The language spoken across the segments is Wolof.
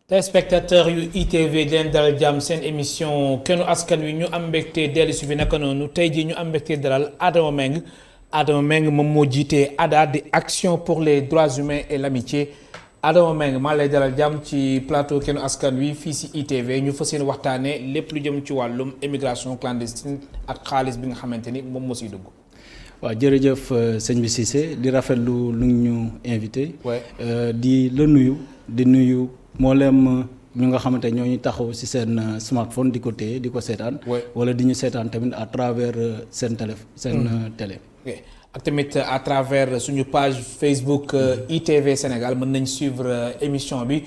téléspectateur yu ITV di leen dalal jàmm seen émission Kenu Askan Wi ñu am mbégte dellu si fi naka noonu tey jii ñu am mbégte dalal Adama Mbengue moom moo jiitee ADHA di Action pour les droits humains et l'amitié Adama Mbengue maa lay dalal jàmm ci plateau Kenu Askan Wi fii si ITV ñu fas yéene waxtaanee lépp lu jëm ci wàllum immigration clandestine ak xaalis bi nga xamante ni moom moo siy dugg. waaw jërëjëf sëñ bi Cissé di rafetlu lu ñu invité. di la nuyu di nuyu. mboolem ñu nga xamante ñoo ñu taxaw ci seen smartphone di ko téye di ko seetaan. wala di ñu seetaan tamit à travers seen télé. ak tamit à travers suñu page Facebook ITV Sénégal mën nañ suivre émission bi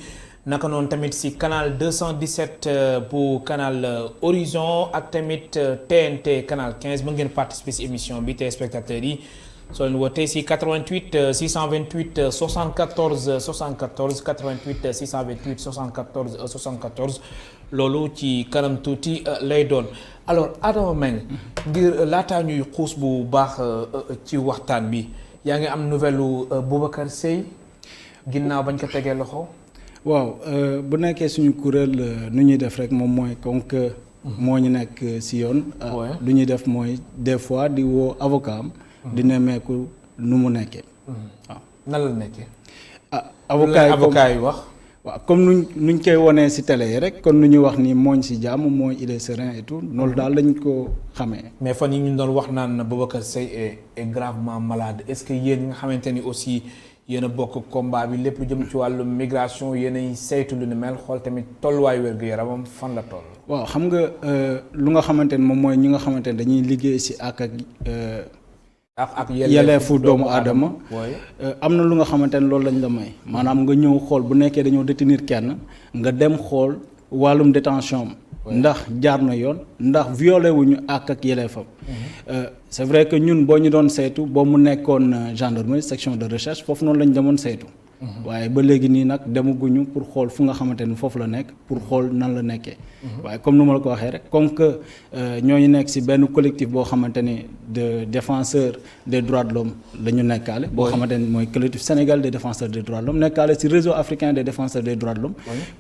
naka noonu tamit ci canal 217 bu canal Horizon ak tamit TNT canal 15 mën ngeen participer ci émission bi téléspectateurs yi. soo leen wootee si 88 628 74 74 88 628 74 74 loolu ci kanam tuuti lay doon alors Adama Mbengue ngir laataa ñuy xuus bu baax ci waxtaan bi yaa ngi am nouvelle lu Boubacar Seye ginnaaw bañ ko tegee loxo. waaw bu nekkee suñu kuréel nu ñuy def rek moom mooy comme que moo ñu nekk si yoon. lu ñuy def mooy des fois di woo avocat am. di nemmeeku nu mu nekkee. waaw nan la nekkee. avocat yi wax. waaw comme nuñ koy wonee ci télé yi rek kon nu ñuy wax ni mooñ ci jàmm mooy il est serein et tout loolu daal lañ ko xamee. mais fan yi ñu doon wax naan Boubacar Seye est gravement malade est-ce que yéen ñi nga xamante ni aussi yéen a bokk combat bi lépp lu jëm ci wàllu migration yéen ay saytu lu ni mel xool tamit tolluwaayu wér-gu-yaramam fan la toll. waaw xam nga lu nga xamante ni moom mooy ñi nga xamante ni dañuy liggéey ci ak yelleefu doomu aadama am na lu nga xamante ne loolu lañ la may maanaam nga ñëw xool bu nekkee dañoo détenir kenn nga dem xool wàllum détention ndax jaar na yoon ndax violé wuñu ak yelleefam c'est vrai que ñun boo ñu doon saytu boo mu nekkoon gendarmerie section de recherche foofu noonu lañ demoon saytu waaye ba léegi nii nag demaguñu pour xool fu nga xamante ni foofu la nekk pour xool nan la nekkee waaye comme nu ma la ko waxee rek comme que ñooñu nekk ci benn collectif boo xamante ni de défenseurs des droits de l'homme la ñu nekkaale boo xamante ni mooy collectif Sénégal des défenseurs des droits de l'homme nekkaale ci réseau africain des défenseurs des droits de l'homme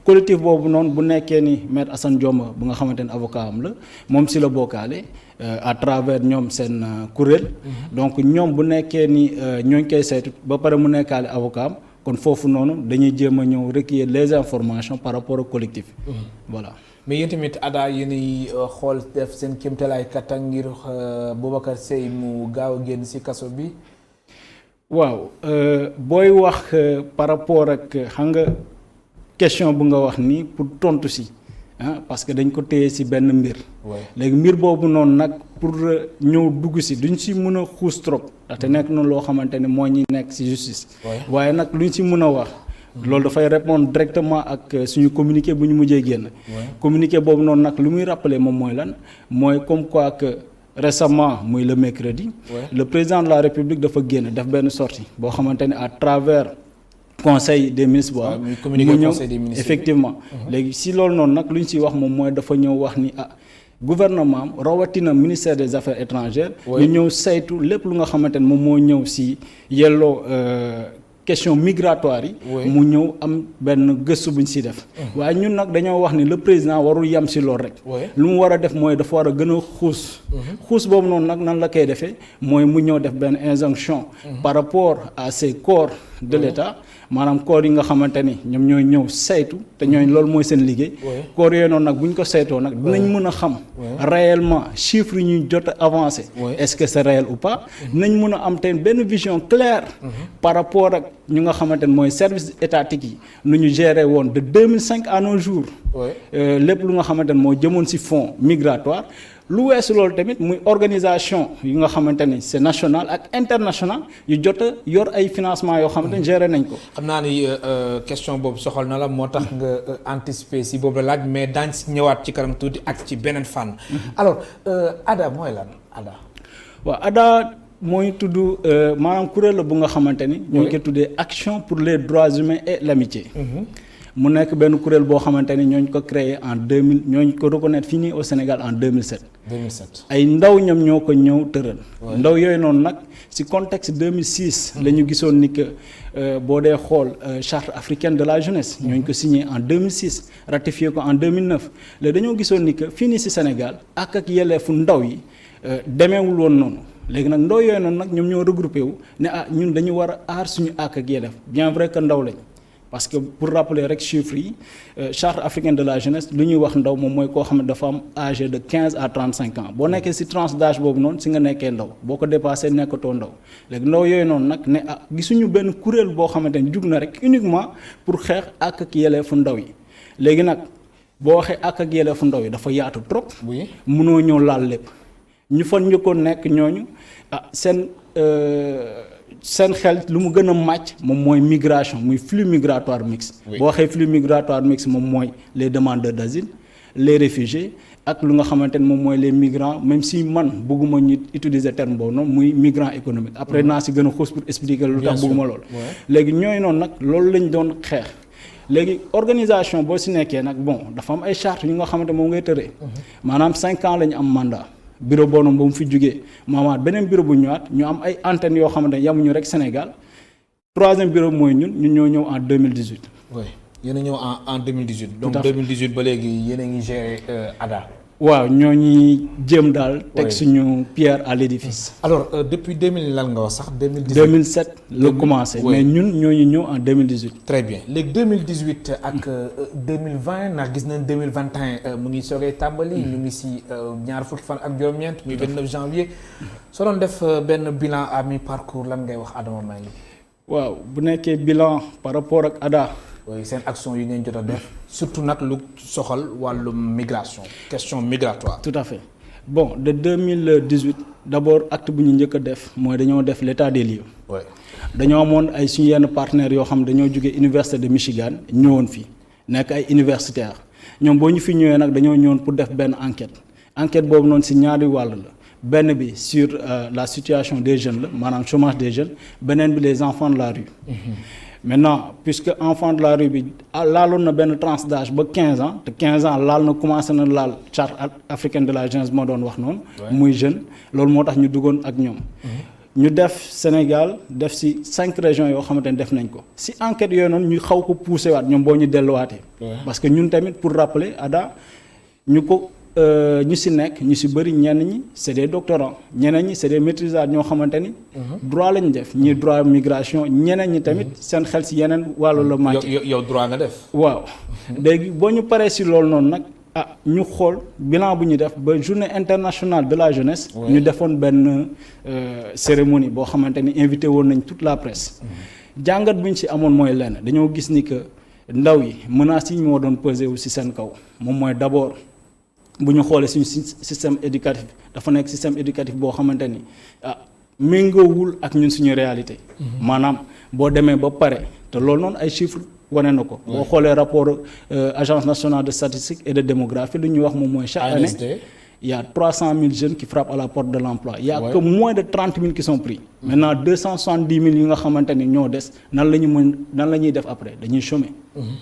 collectif boobu noonu bu nekkee ni maître Assane Dioma bu nga xamante ni avocat am la moom ci la bokkaale à travers ñoom seen kuréel donc ñoom bu nekkee ni ñooñ koy saytu ba pare mu nekkaale avocat am kon foofu noonu dañuy jéem a ñëw recueillir les informations par rapport au collectif. voilà. mais yéen tamit ADHA yéenay xool def seen kéemtalaay kattan ngir Boubacar Seye mu gaaw a génn ci kaso bi. waaw booy wax par rapport ak xam nga question bu nga wax ni pour tontu ci parce que dañ ko téye ci benn mbir. léegi mbir boobu noonu nag pour ñëw dugg ci duñ ci mën a xuus trop. ndaxte nekk na loo xamante ne moo ñi nekk ci justice. waaye nag luñ ci mën a wax. loolu dafay répondre directement ak suñu communiqué bu ñu mujjee génn. communiqué boobu noonu nag lu muy rappeler moom mooy lan mooy comme quoi que récemment muy le mercredi. le président de la République dafa génn def benn sortie boo xamante ne à travers. conseil des ministres mu ñëw effectivement léegi si loolu noonu nag lu ñu ciy wax moom mooy dafa ñëw wax ni gouvernement am rawatina ministère des affaires étrangères ñu ñëw saytu lépp lu nga xamante ne moom moo ñëw si yelloo question migratoire yi mu ñëw am benn gëstu bu ñu si def waaye ñun nag dañoo wax ni le président warul yem si loolu rek lu mu war a def mooy dafa war a gën a xuus boobu noonu nag nan la koy defee mooy mu ñëw def benn injonction par rapport à ces corps de l'État maanaam corps yi nga xamante ni ñoom ñooy ñëw saytu te ñooy loolu mooy seen liggéey corps yooyu noonu nag bu ñu ko saytoo nag dinañ mën a xam réellement chiffres yi ñuy jot a avancé est-ce que c'est réel ou pas dinañ mën a am tamit benn vision claire par rapport ak ñu nga xamante ni mooy service étatique yi nu ñu gérer woon de 2005 à nos jours lépp lu nga xamante ni moo jëmoon ci fonds migratoire lu weesu loolu tamit muy organisation yu nga xamante ni c'est national ak international yu jot a yor ay financement yoo xamante ni géré nañ ko. xam naa ni question boobu soxal na la moo tax nga anticiper si boobu la laaj mais daañ si ñëwaat ci kanam tuuti ak ci beneen fànn. alors ADHA mooy lan ADHA. waaw ADHA mooy tudd maanaam kuréel la bu nga xamante ni. ñoo ngi koy tuddee Action pour les droits humains et l'amitié. mu nekk benn kuréel boo xamante ni ñooñu ko créé en 2000 ñooñu ko reconnaître fii nii au Sénégal en 2007. 2007 ay ndaw ñoom ñoo ko ñëw tëral. ndaw yooyu noonu nag ci contexte 2006. la ñu gisoon ni que boo dee xool charte africaine de la jeunesse. ñooñu ko signé en 2006 ratifié ko en 2009 léegi dañoo gisoon ni que fii nii ci Sénégal ak yelleefu ndaw yi demeewul woon noonu. léegi nag ndaw yooyu noonu nag ñoom ñoo regroupé wu ne ñun dañu war a aar suñu àq ak yelleef bien vrai que ndaw lañ parce que pour rappeler rek chiffres yi charte africaine de la jeunesse lu ñuy wax ndaw moom mooy koo xam ne dafa am âgé de 15 à 35 ans boo nekkee ci tranche d'âge boobu noonu ci nga nekkee ndaw boo ko dépassé nekkatoo ndaw léegi ndaw yooyu noonu nag ne gisuñu benn kuréel boo xamante ni jug na rek uniquement pour xeex àq ak yelleefu ndaw yi léegi nag boo waxee àq ak yelleefu ndaw yi dafa yaatu trop. oui mënoo ñëw laal lépp ñu fan ñu ko nekk ñooñu seen xel lu mu gën a màcc moom mooy migration muy flux migratoire mixte. boo waxee flux migratoire mixte moom mooy les demandeurs d'asile les réfugiés ak lu nga xamante ne moom mooy les migrants même si man bëgguma ñu utiliser terme boobu noonu muy migrant économique. après naa si gën a xuus pour expliquer lu tax bëgguma loolu. léegi ñooy noonu nag loolu lañ doon xeex. léegi organisation boo si nekkee nag bon dafa am ay chartes yu nga xamante moom ngay tëree. maanaam 5 ans la ñu am mandat. bureau boobu ba mu fi jógee maanaam beneen bureau bu ñëwaat ñu am ay antennes yoo xamante ne yamuñu rek Sénégal 3e bureau mooy ñun ñoo ñëw en 2018. oui yéen a ñëw en 2018. donc 2018 ba léegi yéen a ngi gérer ADHA. waaw ñoo ñuy jéem daal. teg suñu pierre à l'édifice. alors depuis 2000 lan nga wax sax 2007 la commencé. mais ñun ñoo ñu ñëw en 2018. très bien léegi 2018 ak 2020 ndax gis nañ 2021 mu ngi soogee tàmbali. ñu ngi ci ñaar fukki fan ak juróom-ñeent. muy 29 janvier. soo doon def benn bilan à mi-parcours lan ngay wax Adama Mbengue. waaw bu nekkee bilan par rapport ak ADHA. oui seen action yi ngeen jot a def surtout nag lu soxal wàllu migration question migratoire. tout à fait bon de 2018 d'abord acte bu ñu njëkk a def mooy dañoo def l'état des lieux. oui dañoo amoon ay suñu yenn partenaires yoo xam dañoo jógee université de Michigan ñëwoon fi nekk ay universitaires ñoom boo ñu fi ñëwee nag dañoo ñëwoon pour def benn enquête boobu noonu ci ñaari wàll la. benn bi sur la situation des jeunes la maanaam chômage des jeunes beneen bi les enfants de la rue. Maintenant puisque enfant de la rue bi laaloon na benn tranche d'âge ba 15 ans te 15 ans laal na commencé na laal charte africaine de la jeunesse moo doon wax noonu. muy jeune loolu moo tax ñu duggoon ak ñoom. ñu def Sénégal def ci 5 régions yoo xamante ne def nañ ko ci enquête yooyu noonu ñu xaw ko poussé waat ñoom boo ñu delluwaatee. parce que ñun tamit pour rappeler ADHA ñu ci nekk ñu ci bëri ñenn ñi c'est des doctorants ñeneen ñi c'est des maîtrisards ñoo xamante ni. droit lañ def ñii droit migration ñeneen ñi tamit seen xel ci yeneen wàllu la màcc. yow droit nga def. waaw léegi boo ñu paree ci loolu noonu nag ñu xool bilan bu ñu def ba journée internationale de la jeunesse. ñu defoon benn cérémonie boo xamante ni invité woon nañ toute la presse. jàngat bu ñu ci amoon mooy lenn dañoo gis ni que ndaw yi menaces yi moo doon peser wu ci seen kaw moom mooy d'abord. bu ñu xoolee suñu système éducatif dafa nekk système éducatif boo xamante ni méngoowul ak ñun suñu réalité. maanaam boo demee ba pare te loolu noonu ay chiffres wane na ko. boo xoolee rapport agence nationale de statistique et de démographie lu ñuy wax moom mooy chaque année il y a 300 000 jeunes qui frappent à la porte de l'emploi. Il y a que moins de 30 000 qui sont pris. Maintenant 270 000 yi nga xamante ni ñoo des nan la ñuy def après dañuy chômer.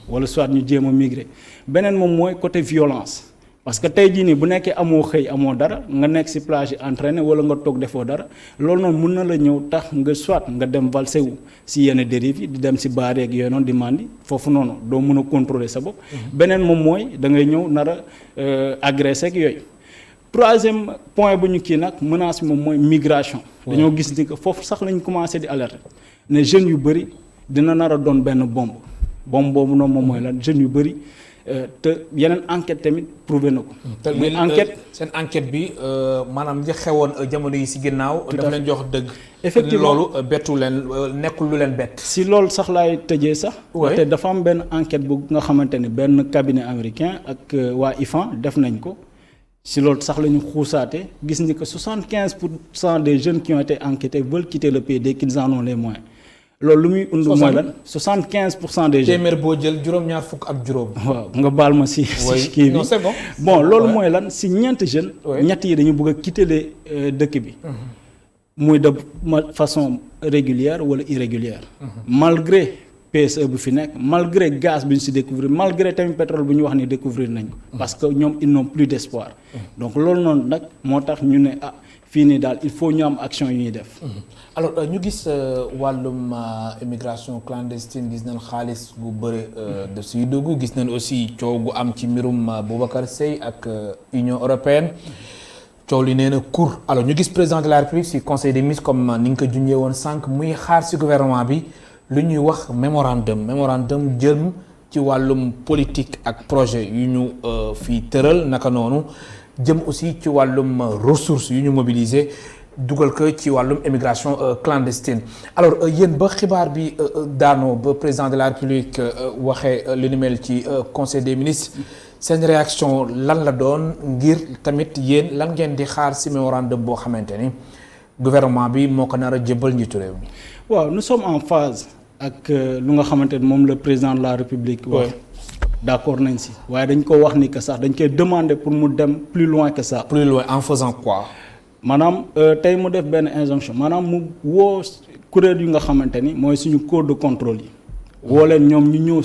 wala soit ñu jéem a migrer beneen moom mooy côté violence. parce que tey jii nii bu nekkee amoo xëy amoo dara nga nekk ci plage yi entraîné wala nga toog defoo dara loolu noonu mun na la ñëw tax nga soit nga dem valser wu ci yenn dérives yi di dem ci baar yeeg yooyu noonu di mandi foofu noonu doo mën a contrôler sa bopp. beneen moom mooy da ngay ñëw nar a agressé ak yooyu. 3e point bu ñu kii nag menace bi moom mooy migration. dañoo gis ni que foofu sax lañ commencé di alerter ne jeunes yu bëri dina nar a doon benn bombe boobu noonu moom mooy lan jeunes yu bëri. te yeneen enquête tamit prouvé na ko. muy enquête seen enquête bi maanaam li xewoon jamono yi ci ginnaaw. dafa leen jox dëgg. effectivement loolu bettu leen nekkul lu leen bett. ci loolu sax laay tëjee sax. te dafa am benn enquête bu nga xamante ni benn cabinet américain ak waa IFAN def nañ ko ci loolu sax la ñu xuusaate gis ni que 75% des jeunes qui ont été enquêtés veulent quitter le pays dès qu'ils en ont les moyens. loolu lu muy und mooy lan 75% des jeunes. téeméer boo jël juróom-ñaar fukk ak juróom. waaw nga baal ma ci kii bi c'est bon. bon loolu mooy lan ci ñeenti jeunes. ñett yi dañu bëgg a quitter dëkk bi. muy de façon régulière wala irrégulière. malgré PSE bu fi nekk malgré gaz bi ñu si découvrir malgré tamit pétrole bu ñu wax ni découvrir nañ ko parce que ñoom ils n'ont plus d'espoir donc loolu noonu nag moo tax ñu ne fii nii daal il faut ñu am action yu ñuy def. alors ñu gis wàllum immigration clandestine gis nañ xaalis gu bëri de siy dugg gis nañ aussi coow gu am ci mbirum Boubacar Seye ak Union européenne coow li nee na cour alors ñu gis président de la République si conseil des ministres comme ni nga ko junjee woon sànq muy xaar si gouvernement bi lu ñuy wax mémorandum jëm ci wàllum politique ak projet yu ñu fii tëral naka noonu jëm aussi ci wàllum ressources yu ñu mobiliser dugal ko ci wàllum immigration clandestine alors yéen ba xibaar bi daanoo ba président de la République waxee li ni mel ci conseil des ministres seen réaction lan la doon ngir tamit yéen lan ngeen di xaar ci mémorandum boo xamante ni gouvernement bi moo ko nar a jëbal njiitu réew mi. waaw nous sommes en phase ak lu nga xamante ni moom le président de la République wax d'accord nañ si waaye dañ ko wax ni que sax dañ koy demander pour mu dem plus loin que ça. plus loin en faisant quoi. maanaam tey mu def benn injonction maanaam mu woo kuréel yu nga xamante ni mooy suñu corps de contrôle yi. woo leen ñoom ñu ñëw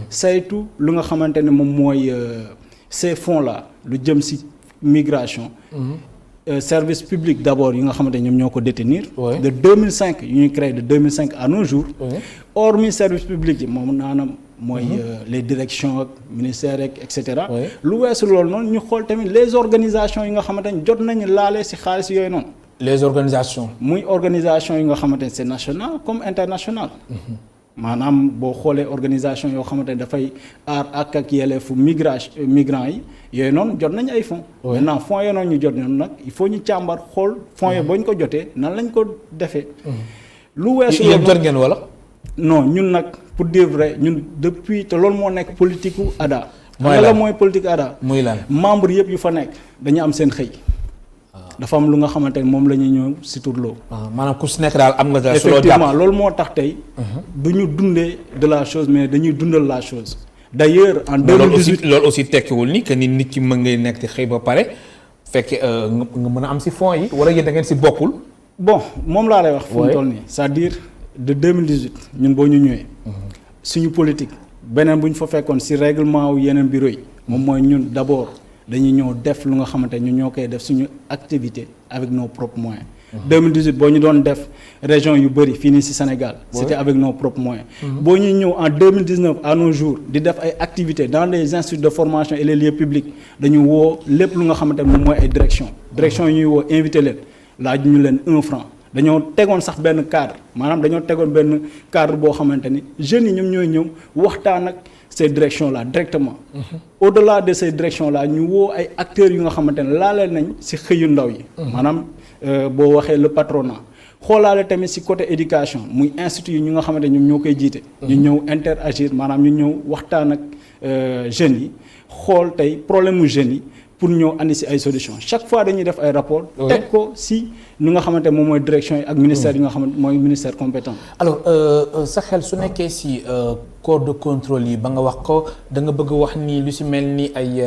saytu lu nga xamante ne moom mooy ces fonds là lu jëm si migration. Service public d'abord yi nga xamante ne ñoom ñoo ko détenir. de 2005 yu ñuy créé de 2005 à nos jours. hormis service public yi moom naanam mooy les directions ak ministères et cetera. lu weesu loolu noonu ñu xool tamit les organisations yi nga xamante ne jot nañu laale si xaalis yooyu noonu. les organisations. muy organisation yi nga xamante ne c'est national comme international. maanaam boo xoolee organisation yoo xamante ne dafay aar ak yelleefu migrants yi yooyu noonu jot nañ ay fonds. maintenant fonds yooyu noonu ñu jot noonu nag il faut ñu càmbar xool fonds yooyu boo ñu ko jotee nan lañ ko defee. lu weesu yéen jot ngeen wala. non ñun nag pour dire vrai ñun depuis te loolu moo nekk politique u ADHA. mooy lan mooy politique ADHA. muy lan membre yëpp yu fa nekk dañu am seen xëy. dafa am lu nga xamante ne moom la ñuy ñëw si turloo. maanaam ku si nekk daal am nga daal. effectivement loolu moo tax tey. du ñu dundee de la chose mais dañuy dundal la chose. d'ailleurs en 2018 loolu aussi tekkiwul ni que ni nit ki mën ngay nekk di xëy ba pare fekke nga mën a am si fonds yi wala yéen da ngeen si bokkul. bon moom laa lay wax. fu mu toll nii c'est-à-dire de 2018 ñun boo ñu ñëwee. suñu politique beneen bu ñu fa fekkoon si règlement wu yeneen bureau yi moom mooy ñun d'abord. dañuy ñëw def lu nga xamante ne ñun ñoo koy def suñu activité avec nos propres moyens. 2018 boo ñu doon def région yu bëri fii nii ci Sénégal. c'était avec nos propres moyens. boo ñuy ñëw en 2019 à nos jours di def ay activités dans les instituts de formation et les lieux publics dañu woo lépp lu nga xamante ne moom mooy ay direction yi ñuy woo invité leen laaj ñu leen 1 franc dañoo tegoon sax benn cadre maanaam dañoo tegoon benn cadre boo xamante ni jeunes yi ñoom ñooy ñëw waxtaan ak. ces directions là directement. au-delà de ces directions là ñu woo ay acteurs yu nga xamante ne laaleel nañ ci xëyu ndaw yi. maanaam boo waxee le patronat xoolaale tamit ci côté éducation muy institut yi ñu nga xamante ñoom ñoo koy jiite. ñu ñëw interagir maanaam ñu ñëw waxtaan ak jeunes yi xool tey problème mu jeunes yi pour ñëw andi ci ay solutions chaque fois dañuy def ay rapports. teg ko ci ñu nga xamante moom mooy direction yi ak ministère yi nga xamante mooy ministère compétent. alors sa xel su nekkee ci corps de contrôle yi ba nga wax ko da nga bëgg wax ni lu ci mel ni ay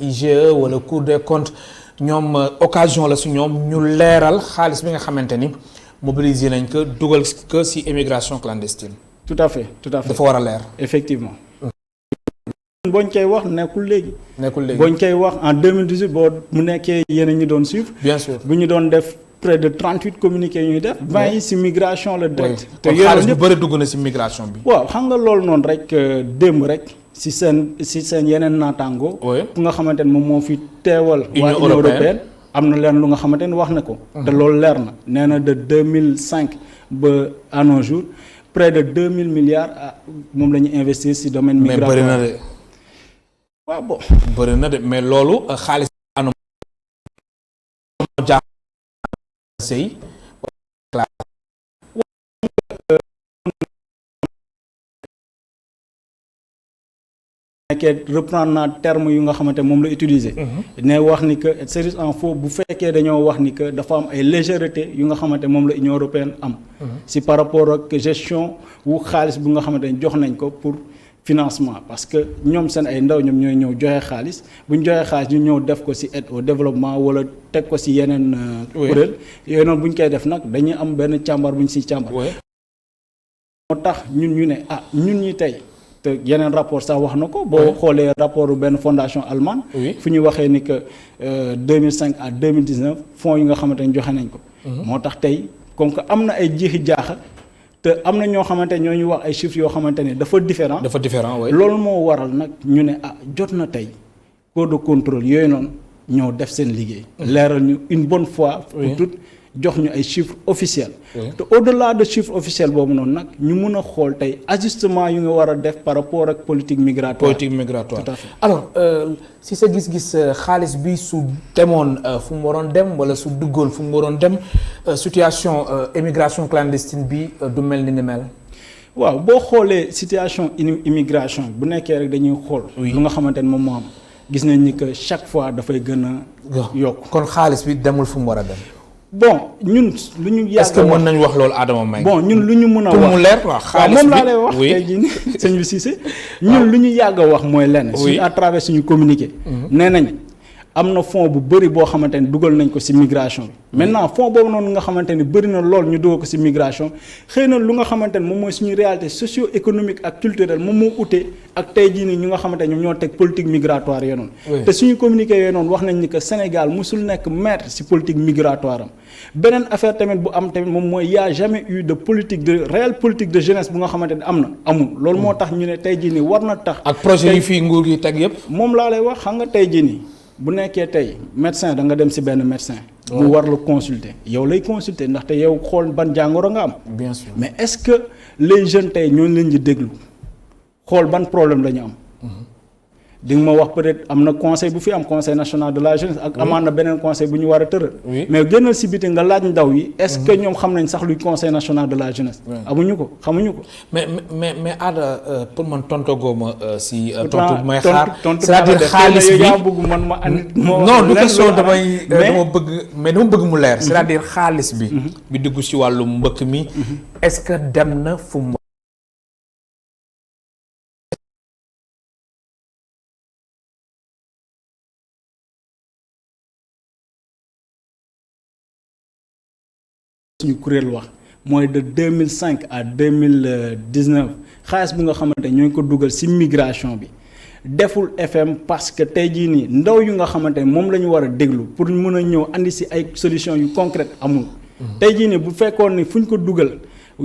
IGE wala Cour des comptes ñoom occasion la ci ñoom ñu leeral xaalis bi nga xamante ni mobiliser nañ ko dugal ko ci immigration clandestine. tout à fait dafa war a leer. effectivement. boo ñu koy wax nekkul léegi. boo ñu koy wax en 2018 boo mu nekkee yéen a ñu doon suivre. bien sûr bu ñu doon def près de 38 communiqués yu ñuy def. 20 yi ci migration la direct. te xaalis bu bëri dugg na ci migration bi. waaw xam nga loolu noonu rek démb rek ci seen yeneen naataango. ku nga xamante ne moom moo fi teewal. waa Union européenne am na leen lu nga xamante ne wax na ko. te loolu leer na nee na de 2005 ba à nos jours près de 2000 milliards moom la ñu investir ci domaine migratoire. mais bëri na de. waaw bon bëri na de mais loolu xaalis anam sëy nekkee reprendre naa terme yu nga xamante moom la utiliser ne wax ni que service en faux bu fekkee dañoo wax ni que dafa am ay légèreté yu nga xamante moom la Union européenne am si par rapport ak gestion wu xaalis bu nga xamante ne jox nañ ko pour financement parce que ñoom seen ay ndaw ñoom ñooy ñëw joxe xaalis bu ñu joxe xaalis ñu ñëw def ko ci aide au développement wala teg ko ci yeneen kuréel yooyu noonu bu ñu koy def nag dañuy am benn càmbar bu ñu ciy càmbar moo tax ñun ñu ne ñun ñi tey te yeneen rapport sax wax na ko boo xoolee rapport benn fondation allemande fu ñu waxee ni que 2005 à 2019 fonds yi nga xamante ne joxe nañ ko moo tax tey comme que am na ay jiixi jaaxa te am na ñoo xamante ne ñoo ñu wax ay chiffres yoo xamante ne dafa différent oui. loolu moo waral nag ñu ne jot na tey corps de contrôle yooyu noonu ñoo def seen liggéey leeral ñu une bonne fois pour toutes jox ñu ay chiffres officiels te au-delà de chiffre officiel boobu noonu nag ñu mun a xool tey ajustement yu nga war a def par rapport ak politique migratoire tout à fait. Alors si sa gis-gis xaalis bi su demoon fu mu waroon dem wala su duggoon fu mu waroon dem situation immigration clandestine bi du mel ni mel. waaw boo xoolee situation immigration bu nekkee rek dañuy xool lu nga xamante ne moom moo am gis nañ ni que chaque fois dafay gën a yokk kon xaalis bi demul fu mu war a dem. bon ñun lu ñu yàgg est-ce que mën nañu wax loolu Adama Mbengue. bon ñun lu ñu mën a wax pour mu leer quoi xaalis bi moom laa lay wax tey jii nii sëñ bi Cissé ñun lu ñu yàgg a wax mooy lenn. suñu à travers suñu communiqué. nee nañ am na fonds bu bëri boo xamante ni dugal nañ ko ci migration bi. maintenant fonds boobu noonu nga xamante ni bëri na lool ñu dugal ko ci migration xëy na lu nga xamante ni moom mooy suñu réalité socio-économique ak culturelle moom moo ute ak tey jii nii ñu nga xamante ni ñoom ñoo teg politique migratoire yooyu noonu. te suñu communiqué yooyu noonu wax nañ ni que Sénégal musul nekk maître ci politique migratoire am. beneen affaire tamit bu am tamit moom mooy y a jamais eu de politique de réelle politique de jeunesse bu nga xamante ni am na amul loolu moo tax ñu ne tey jii nii war na tax. ak projet yi fii nguur gi teg yëpp. moom laa lay wax xam nga tey jii nii bu nekkee tey médecin da nga dem ci benn médecin. mu war la consulter yow lay consulter ndaxte yow xool ban jàngoro nga am. bien sûr mais est-ce que les jeunes tey ñooñu leen di déglu xool ban problème la ñu am. di nga ma wax peut-être am na conseil bu fi am conseil national de la jeunesse ak amaan na beneen conseil bu ñu war a tëral. mais génnal ci biti nga laaj ndaw yi. est-ce que ñoom xam nañ sax luy conseil national de la jeunesse. amuñu ko xamuñu ko. mais Ada pour man tontagoo ma si. tontu bu may xaar c'est-à-dire xaalis bi bëgg man ma andi. non du question dama bëgg mu leer. c'est-à-dire xaalis bi. bi dugg ci wàllu mbëkk mi. est-ce que dem na fu mu. suñu kuréel wax mooy de 2005 à 2019 xaalis bu nga xamante ñoo ngi ko dugal ci migration bi deful FM parce que tey jii nii ndaw yu nga xamante ne moom la ñu war a déglu pour mën a ñëw andi ci ay solutions yu concrètes amul. tey jii nii bu fekkoon ni fu ñu ko dugal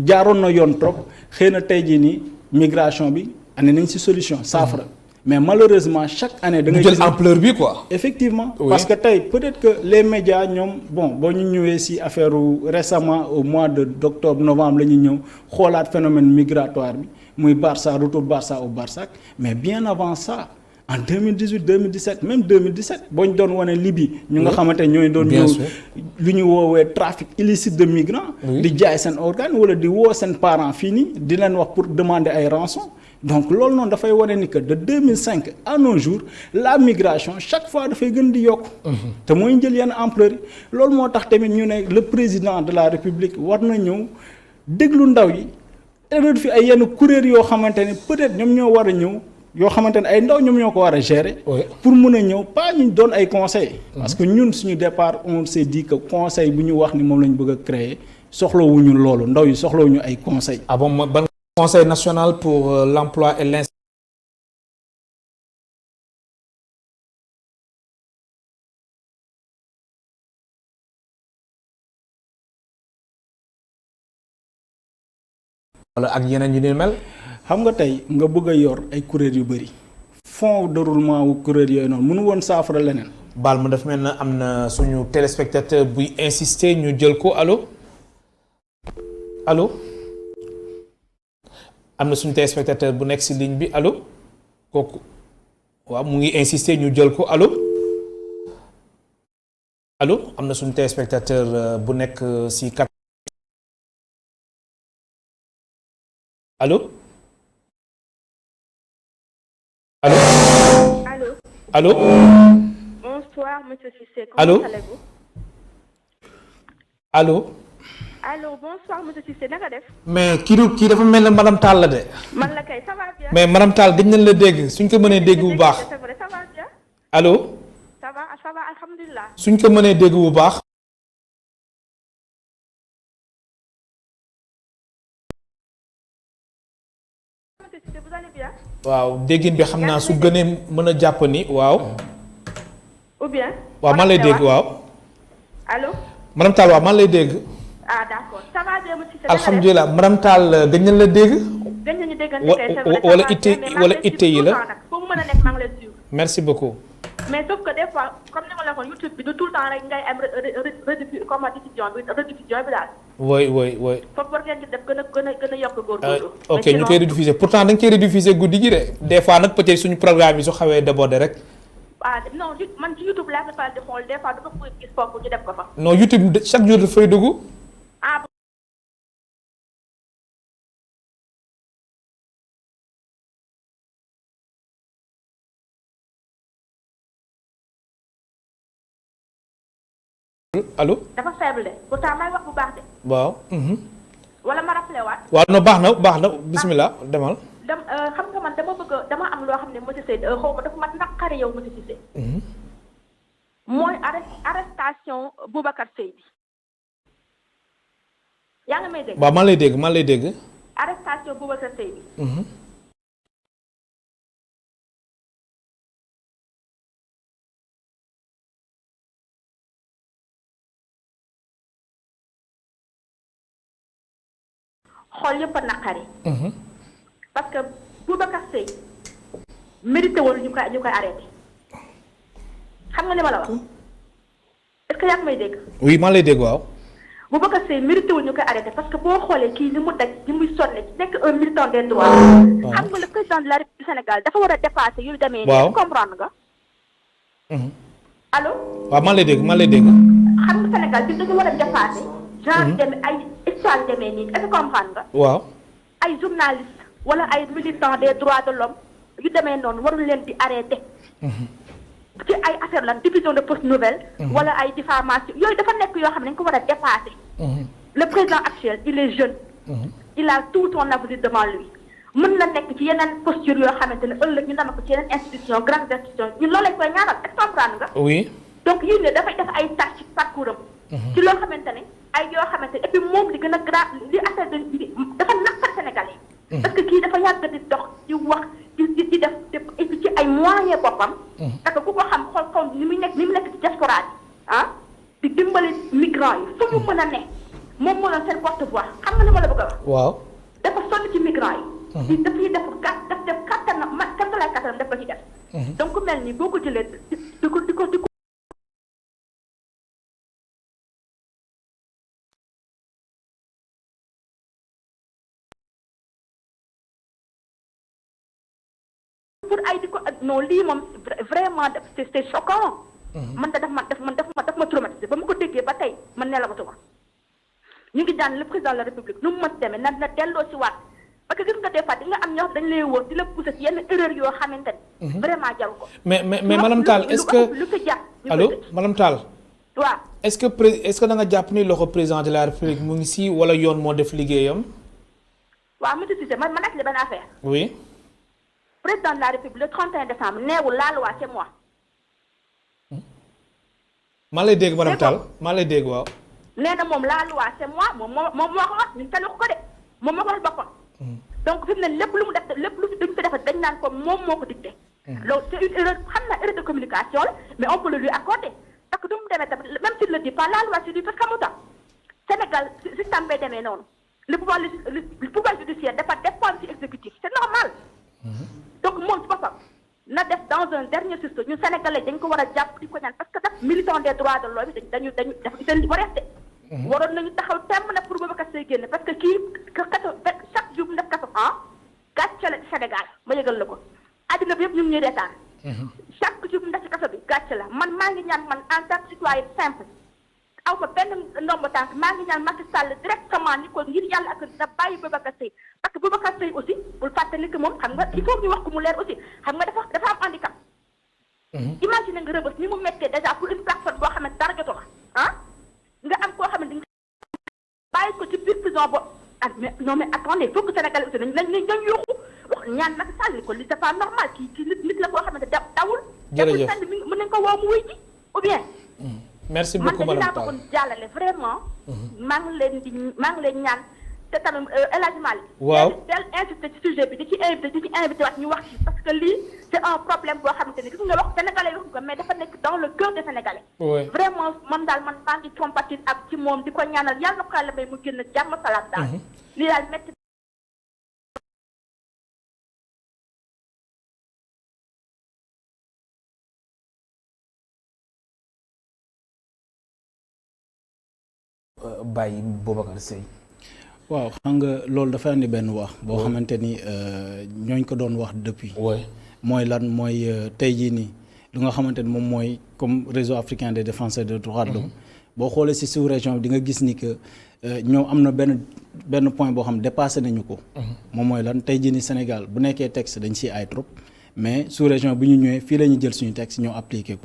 jaaroon na yoon trop xëy na tey jii nii migration bi andi nañ ci solution saafara. mais malheureusement chaque année da ngay jël ampleur bi quoi. effectivement parce que tey peut-être que les médias ñoom bon boo ñu ñëwee ci affaire récemment au mois d'octobre novembre la ñu ñëw xoolaat phénomène migratoire bi muy Barça retour Barça au Barsac mais bien avant ça en 2018 2017 même 2017 boo ñu doon wane Libye ñu nga xamante ne ñooy doon ñëw lu ñu woowee trafic illicite de migrants di jaay seen organe wala di woo seen parents fii nii di leen wax pour demander ay rançon donc loolu noonu dafay wane ni que de 2005 à nos jours la migration chaque fois dafay gën di yokk te mooy jël yenn ampleur yi loolu moo tax tamit ñu ne le président de la république war na ñëw déglu ndaw yi te fi ay yenn kuréel yoo xamante ne peut-être ñoom ñoo war a ñëw yoo xamante ne ay ndaw ñoom ñoo ko war a gérer. pour mun a ñëw pas ñu doon ay conseils. parce que ñun suñu départ on s'est dit que conseil bu ñu wax ni moom la ñu bëgg a créer soxlawuñu loolu ndaw yi soxlawuñu ay conseils. ah bon ban conseil national pour l'emploi et l'insertion. wala ak yeneen yu ni mel. xam nga tey nga bëgg a yor ay kuréel yu bëri fond de roulement wu kuréel yooyu noonu mënu woon saafara leneen. baal ma daf mel na am na suñu téléspectateur buy insister ñu jël ko allo allo am na suñu téléspectateur bu nekk ci ligne bi allo kooku waaw mu ngi insister ñu jël ko allo allo am na suñu téléspectateur bu nekk ci kat allo. Allô? Allô? Allô? Bonsoir, monsieur Cissé. Allô? Comment allez-vous? Allô? Allô, bonsoir, monsieur Cissé. Naka def? mais kii dafa mel ne madame Tall la de. Man la kay, ça va bien? mais madame Tall gëj nañ la dégg suñ ko mënee dégg bu baax. C'est vrai, ça va bien? Allô? Ça va, alhamdulillah. suñ ko mënee dégg bu baax. waaw déggin bi xam naa su gënee mën a jàpp ni waaw. ou bien. waaw man lay dégg waaw. allo. madame Tall waaw man lay dégg. ah d'accord ça va bien monsieur Cissé. alhamdulilah madame Tall gëj nañ la dégg. gëj nañu déggante kay c'est vrai. wala itte yi la. fu mu mën a nekk maa ngi lay suivre. merci beaucoup. mais sauf que des fois comme ni ma la waxoon YouTube bi du tout le temps rek ngay am rediffusion bi daal. oui. foofu war ngeen ci def gën a yokk góorgóorlu. ok ñu koy rediffuser pourtant dañ koy rediffuser guddi gi de. des fois nag peut-être suñu programme yi su xawee déborder rek. non man ci YouTube laa ko faral di xool des fois dafa koy gis foofu ñu def ko fa. non YouTube chaque jour dafay dugg. ah. allo. dafa faible de pourtant may wax bu baax de. waaw. wala ma rappelé waat. waaw non baax na bismillah demal. xam nga man dama am loo xam ne monsieur Seye xaw ma dafa ma naqare yow monsieur Cissé. mooy arrestation Boubacar Seye bi. yaa ngi may dégg. waaw man lay dégg. arrestation Boubacar Seye bi. xool yëpp a naqari. parce que Boubacar Seye mérité wul ñu koy arrêté xam nga li ma la wax est-ce que yaa ngi may dégg. oui maa lay dégg waaw. Boubacar Seye mérité wul ñu koy arrêté parce que boo xoolee kii ni mu daj ni muy sonne nekk un militant des droits. xam nga le président de la République du Sénégal dafa war a dépasser yu demee. waaw comprendre nga. allo. waaw maa lay dégg. xam nga Sénégal bi dañu war a dépasser. genre demee ay histoire demee nii est-ce que comprendre nga. waaw. ay journaliste wala ay militants des droits de l'homme yu demee noonu warul leen di arrêté. ci ay affaire lan diffusion de fausses nouvelles. wala ay diffamation yooyu dafa nekk yoo xam ne dañu ko war a dépassé. le président actuel il est jeune. il a tout son avenir devant lui. mën na nekk ci yeneen posture yoo xamante ne ëllëg ñu dama ko ci yeneen institution grandes institutions ñun loolu lañ koy ñaanal est-ce que comprendre nga. oui. donc yii ne dafay def ay tâches ci parcours am. ci loo xamante ne ay yoo xamante ne et puis moom li gën a li affaire de dafa naqar Sénégalais. parce que kii dafa yàgg di dox di wax di def ci ay moyens boppam. parce que ku ko xam xool ni mu nekk ci diaspora bi di dimbali migrants yi fu mu mën a ne moom moo doon seen porte-voix xam nga li ma la bëgg a wax. waaw dafa sonn ci migrants yi. dafay def kattanam def ko ci def. donc ku mel ni boo ko jëlee di ko. non lii moom vraiment c'est choquant. man daf ma traumatisé ba ma ko déggee ba tey man nelabatuma ñu ngi daan le président de la république nu mu mën demee na delloo si waat parce que gis nga des fois di nga am ñoo xam dañu lay wóor di la pousser ci yenn erreur yoo xamante ni. vraiment jaru ko. mais madame Tall est-ce que lu fi jàpp allo madame Tall. waaw est-ce que da nga jàpp ni loxo président de la république mu ngi si wala yoon moo def liggéeyam. waaw monsieur Cissé ma nekk li benn affaire. oui. président de la république le 31 décembre neewul la loi c'est moi. maa lay dégg madame Tall maa lay dégg waaw. nee na moom la loi c'est moi moom moo ko wax ñun kenn ko de moom moo ko wax boppam. donc fi mu ne lépp lu mu def lépp lu dañ ko def dañ naan ko moom moo ko dicté. loolu c'est une erreur xam na erreur de communication la mais on peut le lui accorder parce que du mu demee tamit même s'il le dit pas la loi c'est lui parce que xamu tax Sénégal système bay demee noonu le pouvoir judiciaire dafa dépendre ci exécutif c'est normal. donc moom ci boppam na def dans un dernier sursaut ñun sénégalais dañ ko war a jàpp di ko ñaan parce que daf militant des droits de l'homme dañu def seen li wareef de. waroon nañu taxaw temm na pour Boubacar Seye génne parce que kii chaque jour mu def kaso gàcce la Sénégal ma yëgal la ko adduna bi yëpp ñu ngi ñuy reetaan. chaque jour mu def ci kaso bi gàcce la man maa ngi ñaan man en tant que citoyen simple aw ma benn ndombo tànk maa ngi ñaan Macky Sall directement ni ko ngir yàlla ak na bàyyi Boubacar Seye parce que Boubacar Seye aussi bul fàtte ni que moom xam nga il faut ñu wax ko mu leer aussi xam nga dafa am handicap. imagine nga rëbës ni mu méttee déjà pour une personne boo xam ne dara jotu la nga am koo xam ne bàyyi ko ci biir prison bo mais non mais attendez il faut que Sénégal aussi nañ yokku wax ñaan Macky Sall ko li c'est pas normal kii nit la koo xam ne dawul. jërëjëf sànni mën nañ ko woo mu wuy ji ou bien. merci beaucoup madame Tall man de dinaa bëggoon jàllale vraiment. maa ngi leen ñaan te tamit El Hadj Malick. waaw del insisté ci sujet bi di ci invité waat ñu wax ci parce que lii c' est un problème boo xamante ni gis nga wax sénégalais wax ko mais dafa nekk dans le cœur des sénégalais. vraiment man daal man maa ngi compatir ak ci moom di ko ñaanal yàlla na ko yàlla may mu génn jàmm salaam daal. lii daal métti. Baye Boubacar Seye. waaw xam nga loolu dafa andi benn wax boo xamante ni ñooñ ko doon wax depuis. mooy lan mooy tey jii nii lu nga xamante ni moom mooy comme réseau africain des défenseurs des droits de l'homme boo xoolee ci sous-région bi di nga gis ni que ñoom am na benn point boo xam dépassé nañu ko. moom mooy lan tey jii nii Sénégal bu nekkee texte dañ ciy ay trop mais sous-région bi ñu ñëwee fii la ñu jël suñu texte ñoo appliqué ko.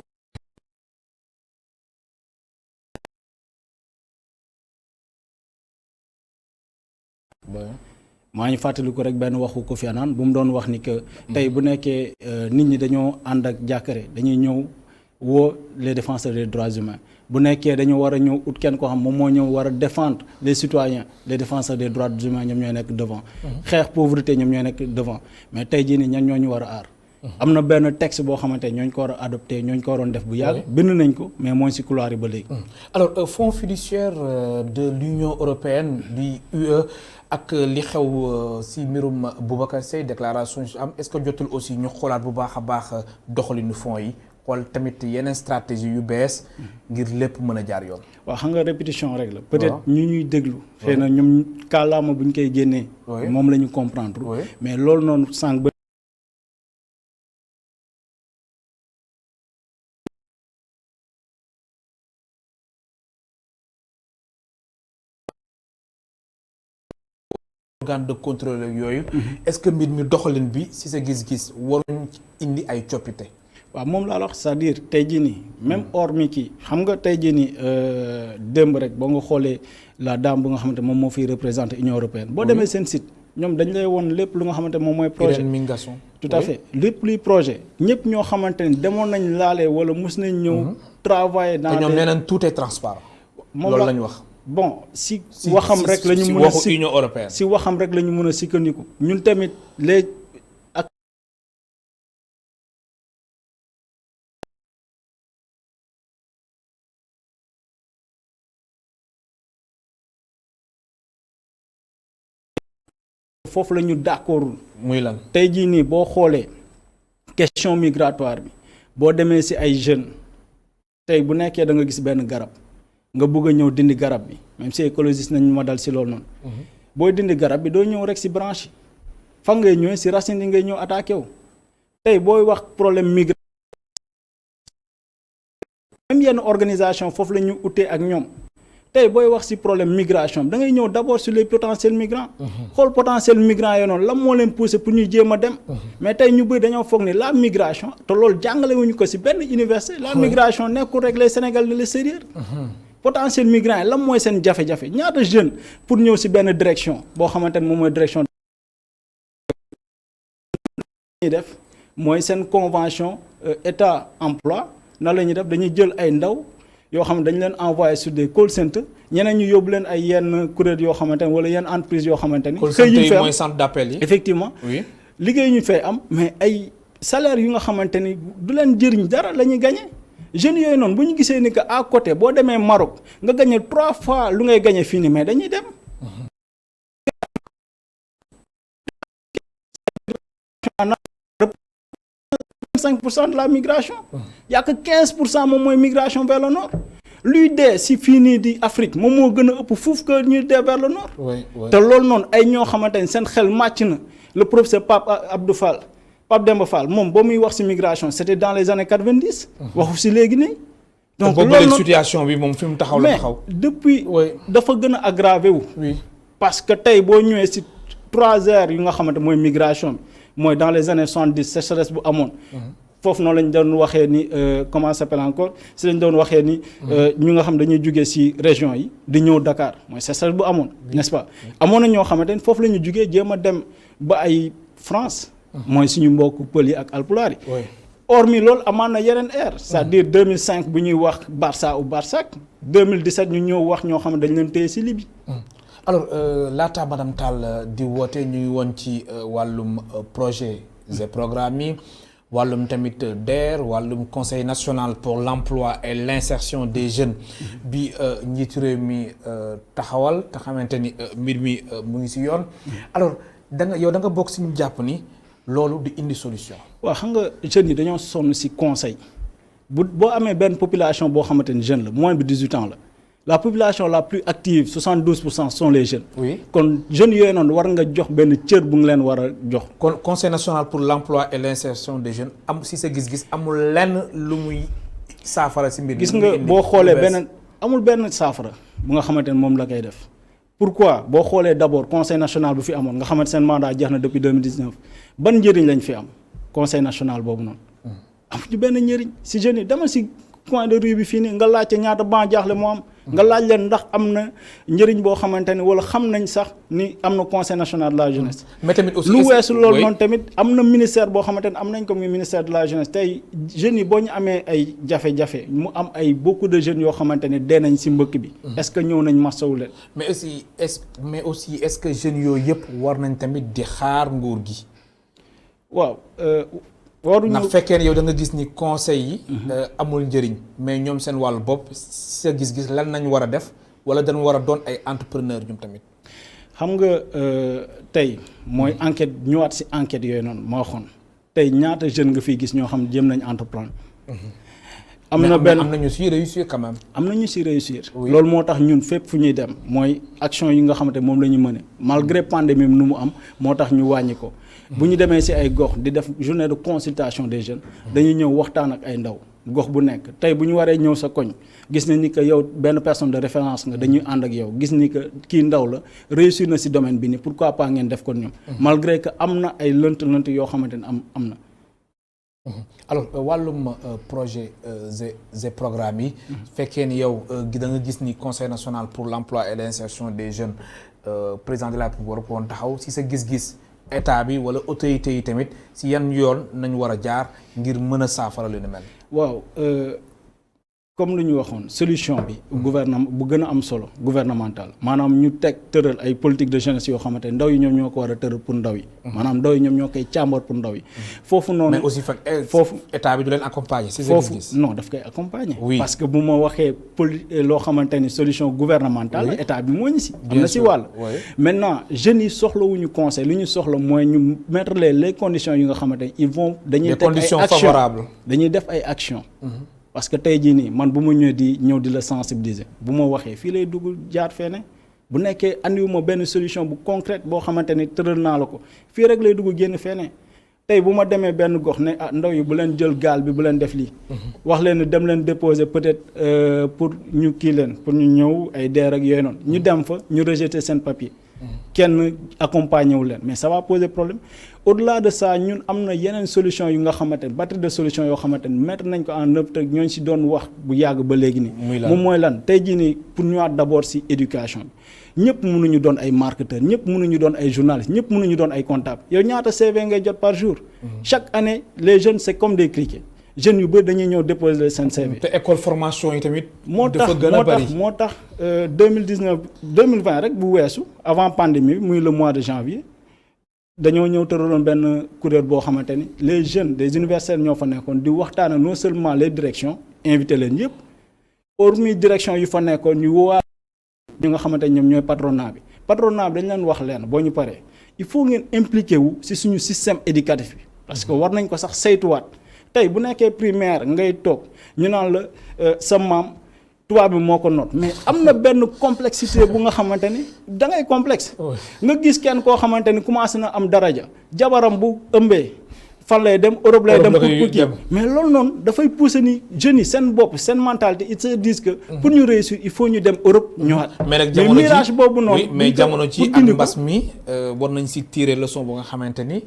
maa ngi fàttaliku rek benn waxu Kofi Annan bu mu doon wax ni que tey bu nekkee nit ñi dañoo ànd ak jàkkare dañuy ñëw woo les défenseurs des droits humains bu nekkee dañoo war a ñëw ut kenn koo xam moom moo ñëw war a défendre les citoyens les défenseurs des droits humains ñoom ñooy nekk devant xeex pauvreté ñoom ñooy nekk devant mais tey jii nii ñan ñoo ñu war a aar am na benn texte boo xamante ne ñooñu ko war a adopté ñooñu ko waroon def bu yàgg bind nañ ko mais mooy ci couloir yi ba léegi alors fonds fiduciaire de l'Union européenne du UE ak li xew ci mbirum Boubacar Seye déclaration am est-ce que jotul aussi ñu xoolaat bu baax a baax doxalinu fonds yi xool tamit yeneen stratégie yu bees ngir lépp mën a jaar yoon. waaw xam nga répétition rek la peut-être ñu ñuy déglu xëy na ñoom kàllaama bu ñu koy génnee moom la ñu comprendre mais loolu noonu sànq ba organe de contrôle yooyu est-ce que mbir mi doxalin bi ci sa gis-gis waruñ indi ay coppite. waaw moom laa la wax c'est-à-dire tey jii nii même hormis kii xam nga tey jii nii démb rek boo nga xoolee la dame bu nga xamante moom moo fiy représenté Union européenne boo demee seen site ñoom dañ lay woon lépp lu nga xamante moom mooy projet tout à fait lépp luy projet ñëpp ñoo xamante ne demoon nañ laale wala mus nañ ñëw travailler dans te ñoom nee nañ tout est transparent moom loolu la ñu wax bon si waxam rek la ñu mën a waxu Union européenne si waxam rek la ñu mën a sikkandiku ñun tamit les ak foofu la ñu d'accordul muy lan tey jii nii boo xoolee question migratoire bi boo demee ci ay jeunes tey bu nekkee da nga gis benn garab nga bëgg a ñëw dindi garab bi même si écologiste nañ ma dal ci loolu noonu booy dindi garab bi doo ñëw rek ci branche yi fan ngay ñëwee ci racine yi ngay ñëw attaqué wu tey booy wax problème migration même yenn organisation foofu la ñu utee ak ñoom tey booy wax ci problème migration da ngay ñëw d'abord sur les potentiels migrants xool potentiels migrants yoo noonu lan moo leen poussé pour ñuy jéem a dem mais tey ñu bëri dañoo foog ni la migration te loolu jàngale wuñu ko ci benn université la migration nekkul rek les Sénégalais de l'extérieur potentiel migrants yi lan mooy seen jafe-jafe ñaata jeune pour ñëw ci benn direction boo xamante ne moom mooy direction ñuy def mooy seen convention état emploi nan la ñuy def dañuy jël ay ndaw yoo xam ne dañu leen envoyé sur des call centers ñeneen ñu yóbbu leen ay yenn kuréel yoo xamante ne wala yenn entreprise yoo xamante ni xëy ñu fay mooy centre d'appel yi effectivement oui liggéey ñu fay am mais ay salaire yu nga xamante ni du leen jëriñ dara la ñuy gagné jeunes yooyu noonu bu ñu gisee ni que à côté boo demee Maroc nga gagné 3 fois lu ngay gagné fii nii mais dañuy dem 5% de la migration y a que 15% moom mooy migration vers le nord luy dee si fii nii di Afrique moom moo gën a ëpp fuuf que ñuy dee vers le nord te loolu noonu ay ñoo xamante ne seen xel màcc na le professeur Pape Demba Fall moom ba muy wax si migration c'était dans les années 90 waxu si léegi nii donc loolu noonu situation bi moom fi mu taxaw la taxaw mais depuis dafa gën a aggravé wu parce que tey boo ñëwee si 3 heures yu nga xamante mooy migration bi mooy dans les années 70 sécheresse bu amoon foofu noonu lañ doon waxee ni comment ça s'appelle encore si lañ doon waxee ni ñu nga xam dañuy jugee si région yi di ñëw Dakar mooy sécheresse bu amoon n'est-ce pas amoon na ñoo xamante ni foofu la ñu jugee jéem a dem ba ay France mooy suñu mbokku pël yi ak alpulaar yi hormis loolu amaan na yeneen ère c'est-à-dire 2005 bu ñuy wax Barça ou Barsac 2017 ñu ñëw wax ñoo xam ne dañ leen téye si Libye alors laata madame Tall di woote ñu ngi woon ci wàllum projet et programme yi wàllum tamit DER wàllum conseil national pour l'emploi et l'insertion des jeunes bi njiitu réew mi taxawal te xamante ni mbir mi mu ngi ci yoon alors yow da nga bokk ci ñu jàpp ni loolu di indi solution. waaw xam nga jeunes yi dañoo sonn ci conseil boo amee benn population boo xamante ni jeune la moins de 18 ans la population la plus active 72% sont les jeunes. oui kon jeunes yooyu noonu war nga jox benn cër bu nga leen war a jox. kon conseil national pour l'emploi et l'insertion des jeunes am ci sa gis-gis amul lenn lu muy saafara ci mbir mi. gis nga boo xoolee benn amul benn saafara bu nga xamante ne moom la koy def. pourquoi boo xoolee d'abord conseil national bu fi amoon nga xamante seen mandat jeex na depuis 2019 ban njëriñ lañ fi am conseil national boobu noonu. amuñu benn njëriñ ci jeunes yi demal ci coin de rue bi fii nii nga laajte ñaata ban jaaxle moo am. nga laaj leen ndax am na njëriñ boo xamante ni wala xam nañ sax ni am na conseil national de la jeunesse. mais tamit aussi lu weesu loolu noonu tamit am na ministère boo xamante ni am nañ ko muy ministère de la jeunesse tey jeunes yi boo ñu amee ay jafe-jafe mu am ay beaucoup de jeunes yoo xamante ni dee nañ ci mbëkk bi. est-ce que ñëw nañ masawu leen. mais aussi est-ce que jeunes yooyu yëpp war nañ tamit di xaar nguur gi. waaw. waruñu ndax fekkee ne yow da nga gis ni conseil yi. amul njëriñ mais ñoom seen wàllu bopp sa gis-gis lan nañ war a def wala dañ war a doon ay entrepreneur ñoom tamit. xam nga tey mooy enquête ñëwaat ci enquête yooyu noonu moo waxoon tey ñaata jeune nga fiy gis ñoo xam jëm nañ entreprendre. am nañu ci réussir quand même. am nañu ci réussir. loolu moo tax ñun fépp fu ñuy dem mooy action yi nga xamante moom la ñu mëne malgré pandémie nu mu am moo tax ñu wàññi ko. bu ñu demee ci ay gox di def journée de consultation des jeunes dañuy ñëw waxtaan ak ay ndaw gox bu nekk tey bu ñu waree ñëw sa koñ gis na ni que yow benn personne de référence nga dañuy ànd ak yow gis ni que kii ndaw la réussir na ci domaine bi ni pourquoi pas ngeen def ko ñoom. malgré que am na ay lënt yoo xamante ne am na. alors wàllum projet et programme yi. fekkee ni yow da nga gis ni conseil national pour l'emploi et l'insertion des jeunes président de la République war ko woon taxaw ci sa gis-gis. état bi wala autorité yi tamit ci yan yoon nañ war a jaar ngir mën a saafara lu ni mel. waaw comme lu ñu waxoon solution bi. gouvernement bu gën a am solo gouvernemental maanaam ñu tëral ay politique de jeunesse yoo xamante ne ndaw yi ñoom ñoo ko war a tëral pour ndaw yi. maanaam ndaw yi ñoom ñoo koy càmbar pour ndaw yi. foofu noonu mais aussi foofu état bi du leen accompagner. ci foofu non daf koy accompagner. oui parce que bu ma waxee loo xamante ni solution gouvernementale. état bi moo ñu ci. am na ci wàll. maintenant jeunes yi soxlawuñu conseil li ñu soxla mooy ñu mettre les conditions yi nga xamante ni ils vont. dañuy teg ay conditions favorables. dañuy def ay actions. parce que tey jii nii man bu ma ñëw di la sensibiliser bu ma waxee fii lay dugg jaar fene bu nekkee andiwuma benn solution bu concrète boo xamante ni tëral naa la ko fii rek lay dugg génn fene tey bu ma demee benn gox ne ndaw yi bu leen jël gaal bi bu leen def lii. wax leen dem leen déposer peut-être pour ñu kii leen pour ñu ñëw ay DER ak yooyu noonu ñu dem fa ñu rejeter seen papier. kenn accompagner wu leen mais ça va poser problème au-delà de ça ñun am na yeneen solution yu nga xamante ne batterie de solution yoo xamante ne mettre nañ ko en œuvre te ñooñu ci doon wax bu yàgg ba léegi nii. moom mooy lan tey jii nii pour ñëwaat d'abord ci éducation bi ñëpp mënuñu doon ay marketeurs ñëpp mënuñu doon ay journalistes ñëpp mënuñu doon ay comptables yow ñaata CV ngay jot par jour. chaque année les jeunes c'est comme des criquets jeunes yu bëri dañuy ñëw déposer seen CV. te école formation yi tamit. dafa gën a bari moo tax 2020 rek bu weesu avant pandémie bi muy le mois de janvier dañoo ñëw tëraloon benn kuréel boo xamante ni les jeunes des universitaires ñoo fa nekkoon di waxtaan non seulement les directions invité leen yëpp hormis direction yu fa nekkoon ñu woowaat ñu nga xamante ni ñoom ñooy patronat bi dañ leen wax leen boo ñu paree il faut ngeen impliqué wu ci suñu système éducatif bi parce que war nañ ko sax saytuwaat. tey bu nekkee primaire ngay toog ñu naan la sa maam tubaab bi moo ko noot mais am na benn complexité bu nga xamante ni da ngay complexe. nga gis kenn koo xamante ni commencé na am daraja jabaram bu ëmbee fan lay dem Europe lay dem pour kii mais loolu noonu dafay pousser ni jeunes yi seen bopp seen mentalité ils se disent que pour ñu réussir il faut ñu dem Europe ñëwaat. mais nag jamono ji mirage boobu noonu. mais jamono ci ak mbas mi war nañ ci tirer leçon bu nga xamante ni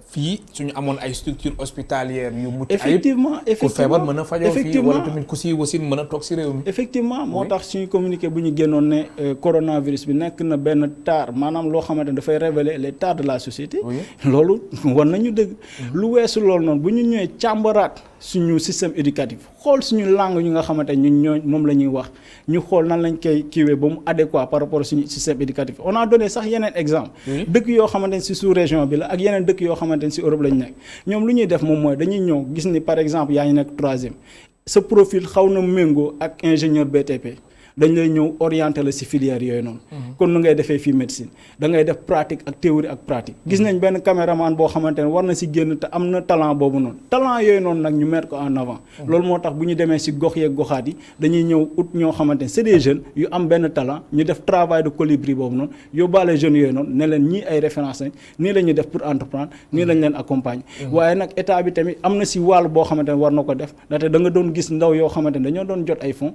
fii suñu amoon ay structures hospitalières yu mucc ayib. effectivement ku feebar mën a fajoo fii wala tamit ku si wasin mën a toog ci réew mi. effectivement moo tax suñu communiqué bu ñu génnoon ne coronavirus bi nekk na benn taar maanaam loo xamante ni dafay révéler les tares de la société. loolu war nañu dëgg. lu weesu loolu noonu bu ñu ñëwee càmbaraat suñu système éducatif xool suñu langue ñu nga xamante ñun ñoo moom la ñuy wax ñu xool nan lañ koy kiiwee ba mu adéquat par rapport suñu système éducatif on a donné sax yeneen exemple dëkk yoo xamante ne si sous région bi la ak yeneen dëkk yoo xamante ne si Europe lañ nekk ñoom lu ñuy def moom mooy dañuy ñëw gis ni par exemple yaa ngi nekk 3e sa profil xaw na méngoo ak ingénieur BTP dañ lay ñëw orienté la si filière yooyu noonu kon nu ngay defee fii médecine da ngay def pratique ak théorie ak pratique gis nañ benn caméraman boo xamante ne war na si génn te am na talent boobu noonu talent yooyu noonu nag ñu mettre ko en avant loolu moo tax bu ñu demee si gox yeeg goxaat yi dañuy ñëw ut ñoo xamante ne c'est des jeunes yu am benn talent ñu def travail de colibri boobu noonu yóbbaale jeunes yooyu noonu ne leen ñii ay référence lañ nii la ñuy def pour entreprendre nii lañ leen accompagner waaye nag état bi tamit am na si wàll boo xamante ne war na ko def ndaxte da nga doon gis ndaw yoo xamante ne dañoo doon jot ay fonds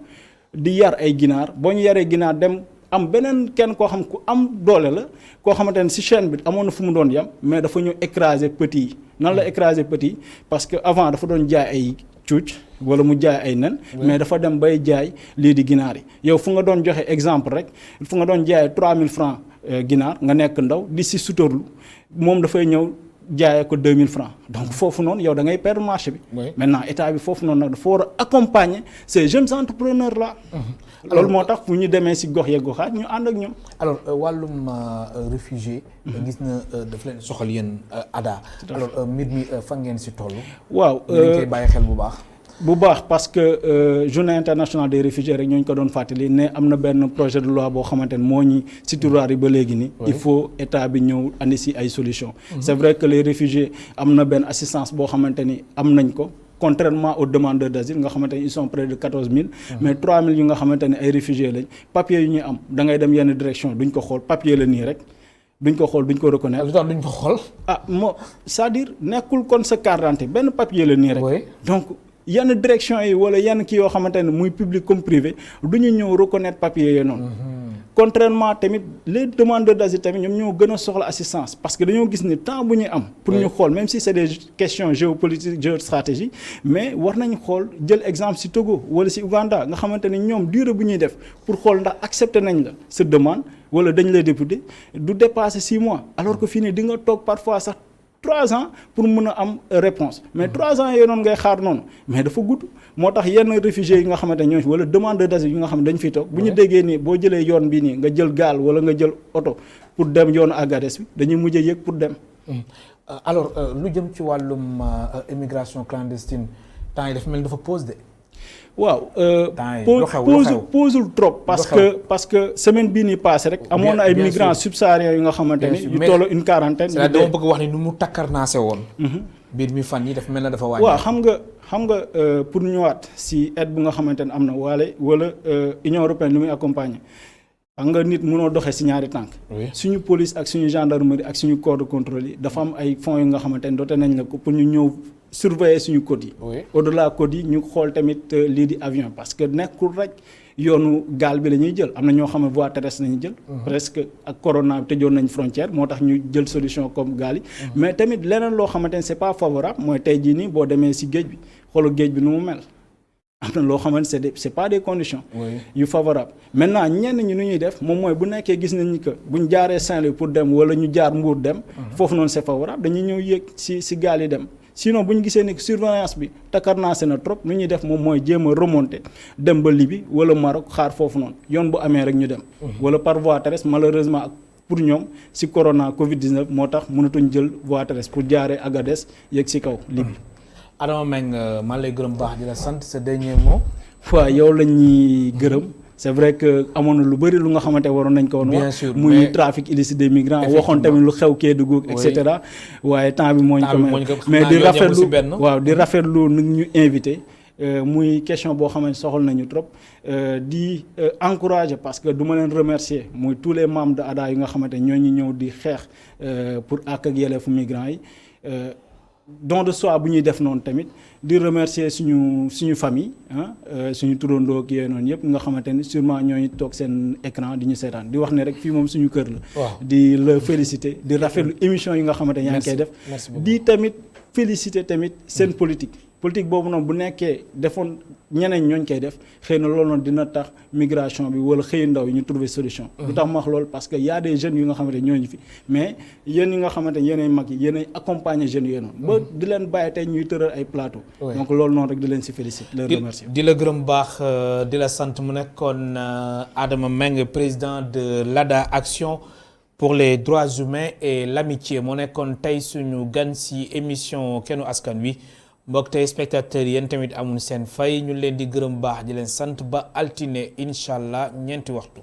di yar ay ginaar boo ñu yaree ginaar dem am beneen kenn koo xam ku am doole la koo xamante ne si chaîne bi amoon na fu mu doon yam mais dafa ñu écraser petit yi nan la écraser petit yi parce que avant dafa doon jaay ay cuuc wala mu jaay ay nen mais dafa dem bay jaay lii di ginaar yi yow fu nga doon joxe exemple rek fu nga doon jaay 3000 francs ginaar nga nekk ndaw di si suturlu moom dafay ñëw jaayee ko 2000 francs donc foofu noonu yow da ngay perdre marché bi maintenant état bi foofu noonu nag dafa war a accompagner ces jeunes entrepreneurs là loolu moo tax fu ñu demee si gox yeeg goxaat ñu ànd ak ñoom alors wàllum réfugié gis na daf leen soxal yéen ADHA alors mbir mi fan ngeen si toll waaw dañ koy bàyyi xel bu baax parce que journée internationale des réfugiés rek ñooñu ko doon fàttali ne am na benn projet de loi boo xamante ne moo ñu si tiroir yi ba léegi ni il faut état bi ñëw andi si ay solutions c'est vrai que les réfugiés am na benn assistance boo xamante ni am nañ ko contrairement aux demandeurs d'asile nga xamante ni ils sont près de 14 000 mais 3 000 yu nga xamante ni ay réfugiés lañ papier yu ñuy am da ngay dem yenn direction duñ ko xool papier la nii rek duñ ko xool duñ ko reconnaître. lu tax duñ ko xool. c'est-à-dire nekkul kon sa carte d'identité benn papier la nii rek. donc yenn direction yi wala yenn kii yoo xamante ne muy public comme privé du ñu ñëw reconnaître papier yooyu noonu. contrairement tamit les demandeurs d'asile tamit ñoom ñoo gën a soxla assistance parce que dañoo gis ni temps bu ñuy am. pour ñu xool même si c'est des questions géopolitiques géostratégie mais war nañu xool jël exemple si Togo wala si Ouganda nga xamante ne ñoom durée bu ñuy def pour xool ndax accepté nañ la sa demande wala dañ lay député du dépasser 6 mois alors que fii nii di nga toog parfois sax 3 ans pour mën a am réponse mais 3 ans yooyu noonu ngay xaar noonu mais dafa gudd moo tax yenn réfugiés yi nga xamante ne ñoo wala demandeur d'asile yi nga xam ne dañ fiy toog bu ñu déggee nii boo jëlee yoon bii nii nga jël gaal wala nga jël oto pour dem yoonu Agadez bi dañuy mujj a yëg pour dem. alors lu jëm ci wàllum immigration clandestine temps yi dafa mel ni dafa pause de. waaw posul trop parce que semaine bii nii passé rek amoon na ay migrants subsahariens yu nga xamante ni yu toll une quarantaine dama bëgg wax ni nu mu takkarnaase woon biir mi fan yi dafa mel na dafa wàññi waaw xam nga pour ñëwaat si aide bu nga xamante ne am na wala Union européenne lu muy accompagner xam nga nit mënoo doxee si ñaari tànk suñu police ak suñu gendarmerie ak suñu corps de contrôle yi dafa am ay fonds yu nga xamante ne doote nañ la ko pour ñu ñëw surveiller suñu côte yi au-delà côte yi ñu xool tamit lii di avion parce que nekkul rek yoonu gaal bi la ñuy jël am na ñoo xam ne voie terrestre nañu jël presque ak corona bi tëjoon nañ frontière moo tax ñu jël solution comme gaal yi mais tamit leneen loo xamante ne c'est pas favorable mooy tey jii nii boo demee si géej bi xoolal géej bi nu mu mel am na loo xamante c'est pas des conditions yu favorables maintenant ñenn ñi nu ñuy def moom mooy bu nekkee gis nañ ni que buñ jaaree Saint-Louis pour dem wala ñu jaar Mbour dem foofu noonu c'est favorable dañuy ñëw yéeg si gaal yi dem sinon bu ñu gisee ni surveillance bi takarnaase na trop lu ñuy def moom mooy jéem a remonter dem ba Libye wala Maroc xaar foofu noonu yoon bu amee rek ñu dem wala par voie terrestre malheureusement ak pour ñoom si corona Covid-19 moo tax mënatuñ jël voie terrestre pour jaaree Agadez yéeg si kaw Libye. Adama Mbengue maa lay gërëm baax di la sant sa dernier mot. waaw yow la ñuy gërëm. c'est vrai que amoon na lu bëri lu nga xamante waroon nañ ko woon wax muy trafic illicite des migrants waxoon tamit lu xew Kédougou et cetera waaye temps bi moo ñu ko mais di rafetlu waaw di rafetlu nu ñu invité muy question boo xamante soxal nañu trop di encourager parce que du ma leen remercier muy tous les membres de ADHA yi nga xamante ñoo ñu ñëw di xeex pour àq ak yelleefu migrants yi don de soi bu ñuy def noonu tamit di remercier suñu famille suñu turandoo ak yooyu noonu yëpp nga xamante ni sûrement ñooñu toog seen écran di ñu seetaan di wax ne rek fii moom suñu kër la. di la féliciter di rafetlu émission yi nga xamante yaa ngi koy def. di tamit féliciter tamit seen politique. politique boobu noonu bu nekkee defoon ñeneen ñooñ koy def xëy na loolu noonu dina tax migration bi wala xëyu ndaw yi ñu trouver solution. lu tax ma wax loolu parce que y a des jeunes yu nga xamante ñooñu fi mais yéen yi nga xamante yéenay mag yi yéenay accompagner jeunes yooyu noonu. ba di leen bàyyi tey ñuy tëral ay plateau. donc loolu noonu rek di leen si féliciter leen remercier. di la gërëm baax di la sant mu nekkoon Adama Mbengue président de l'ADHA Action pour les droits humains et l'amitié moo nekkoon tey suñu gan si émission Kennu Askan Wi mbokk tey spectateurs yéen tamit amul seen fay ñu leen di gërëm baax di leen sant ba altine incha allah 4 waxtu.